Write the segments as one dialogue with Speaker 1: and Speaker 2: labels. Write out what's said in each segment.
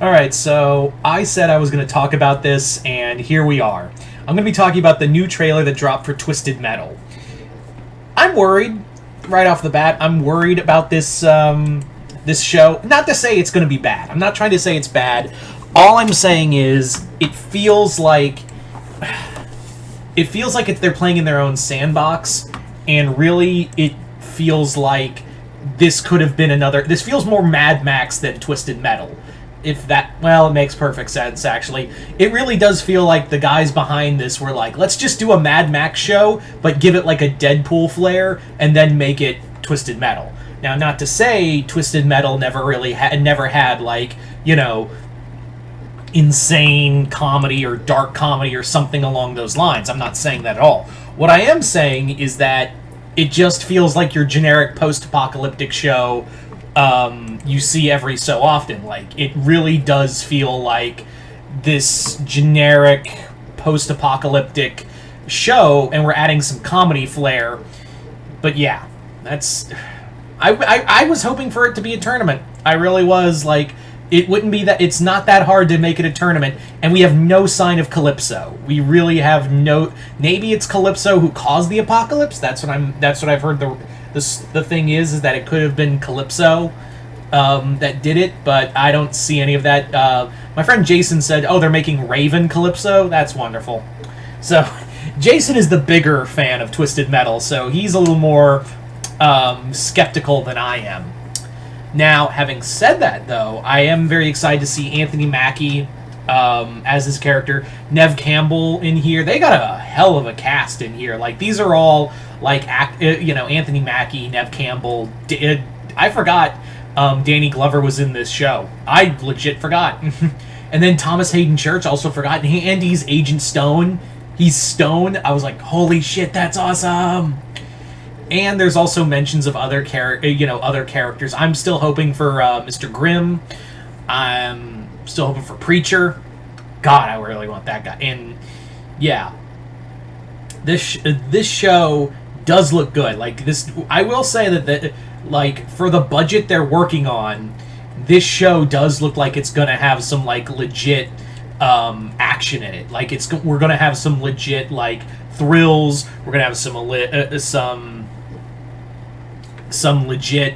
Speaker 1: Alright, so I said I was going to talk about this, and here we are. I'm going to be talking about the new trailer that dropped for Twisted Metal. I'm worried, right off the bat, I'm worried about this show. Not to say it's going to be bad. I'm not trying to say it's bad. All I'm saying is, it feels like they're playing in their own sandbox, and really, it feels like this could have been another... This feels more Mad Max than Twisted Metal. If that... Well, it makes perfect sense, actually. It really does feel like the guys behind this were like, let's just do a Mad Max show, but give it like a Deadpool flair, and then make it Twisted Metal. Now, not to say Twisted Metal never had, like, you know, insane comedy or dark comedy or something along those lines. I'm not saying that at all. What I am saying is that it just feels like your generic post-apocalyptic show you see every so often. Like, it really does feel like this generic post-apocalyptic show, and we're adding some comedy flair. But yeah, that's... I was hoping for it to be a tournament. I really was. Like, it wouldn't be that... It's not that hard to make it a tournament, and we have no sign of Calypso. We really have no... Maybe it's Calypso who caused the apocalypse? That's what I've heard the thing is that it could have been Calypso that did it, but I don't see any of that. My friend Jason said, oh, they're making Raven Calypso? That's wonderful. So, Jason is the bigger fan of Twisted Metal, so he's a little more skeptical than I am. Now, having said that, though, I am very excited to see Anthony Mackie as his character, Nev Campbell in here. They got a hell of a cast in here. Like, these are all, like, Anthony Mackie, Nev Campbell. I forgot Danny Glover was in this show. I legit forgot. And then Thomas Hayden Church, also forgot. And he's Agent Stone. He's Stone. I was like, holy shit, that's awesome. And there's also mentions of other characters. I'm still hoping for Mr. Grimm. I'm still hoping for Preacher. God, I really want that guy. And yeah, this show does look good. Like, this, I will say that like, for the budget they're working on, this show does look like it's gonna have some, like, legit action in it. Like, we're gonna have some legit, like, thrills. We're gonna have some legit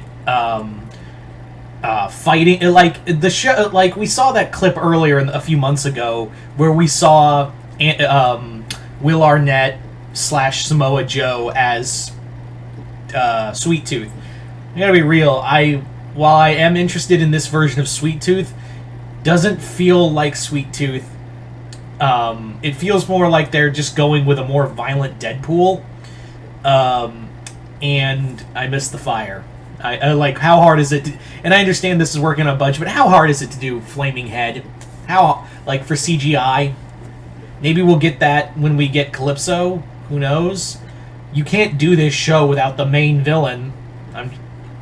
Speaker 1: fighting. Like, the show, like, we saw that clip earlier a few months ago where we saw Will Arnett / Samoa Joe as Sweet Tooth. I gotta be real, while I am interested in this version of Sweet Tooth, doesn't feel like Sweet Tooth. It feels more like they're just going with a more violent Deadpool. And I miss the fire. I like, how hard is it to, and I understand this is working on a budget, but how hard is it to do Flaming Head? How, like, for CGI? Maybe we'll get that when we get Calypso. Who knows? You can't do this show without the main villain.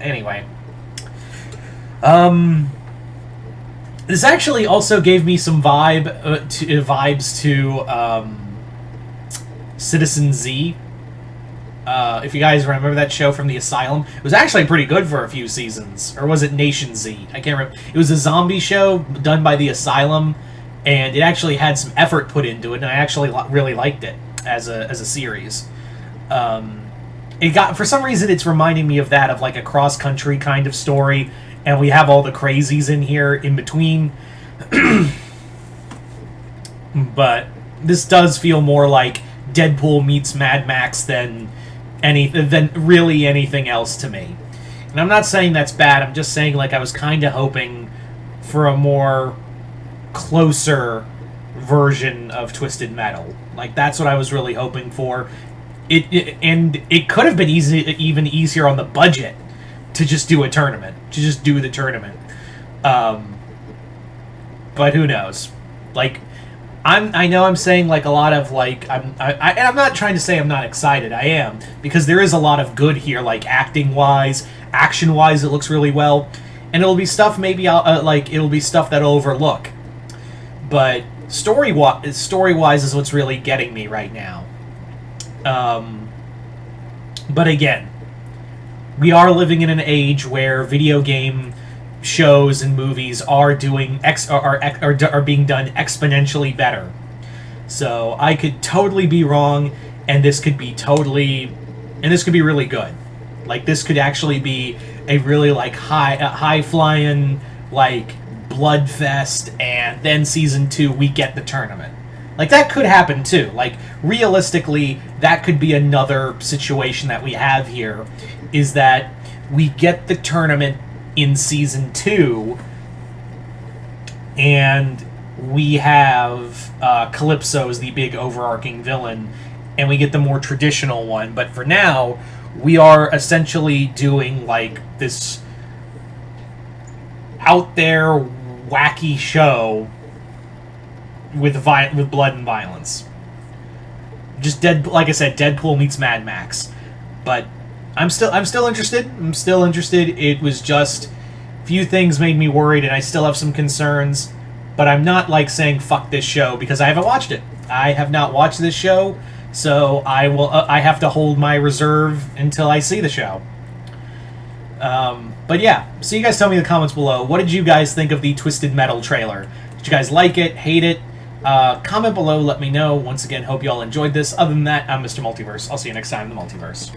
Speaker 1: Anyway. This actually also gave me some vibes to Citizen Z. If you guys remember that show from the Asylum, it was actually pretty good for a few seasons. Or was it Nation Z? I can't remember. It was a zombie show done by the Asylum, and it actually had some effort put into it, and I actually really liked it as a series. For some reason, it's reminding me of that, of like a cross-country kind of story, and we have all the crazies in here in between. But this does feel more like Deadpool meets Mad Max than really anything else to me. And I'm not saying that's bad, I'm just saying, like, I was kind of hoping for a more closer version of Twisted Metal. Like, that's what I was really hoping for. And it could have been even easier on the budget to just do a tournament, to just do the tournament. But who knows? Like, I know I'm saying, like, a lot of, like, and I'm not trying to say I'm not excited. I am, because there is a lot of good here, like, acting-wise, action-wise, it looks really well, and it'll be stuff maybe it'll be stuff that I'll overlook. But story-wise is what's really getting me right now. But again, we are living in an age where video game shows and movies are doing are being done exponentially better. So I could totally be wrong, and this could be really good. Like, this could actually be a really like high flying like bloodfest, and then season 2 we get the tournament. Like, that could happen too. Like, realistically, that could be another situation that we have here, is that we get the tournament in season 2, and we have Calypso as the big overarching villain, and we get the more traditional one. But for now, we are essentially doing like this out there wacky show with blood and violence. Just like I said, Deadpool meets Mad Max. But I'm still interested. It was just few things made me worried, and I still have some concerns. But I'm not like saying fuck this show because I haven't watched it. I have not watched this show, so I have to hold my reserve until I see the show. But yeah, so you guys tell me in the comments below, what did you guys think of the Twisted Metal trailer? Did you guys like it, hate it? Comment below, let me know. Once again, hope you all enjoyed this. Other than that, I'm Mr. Multiverse. I'll see you next time in the Multiverse.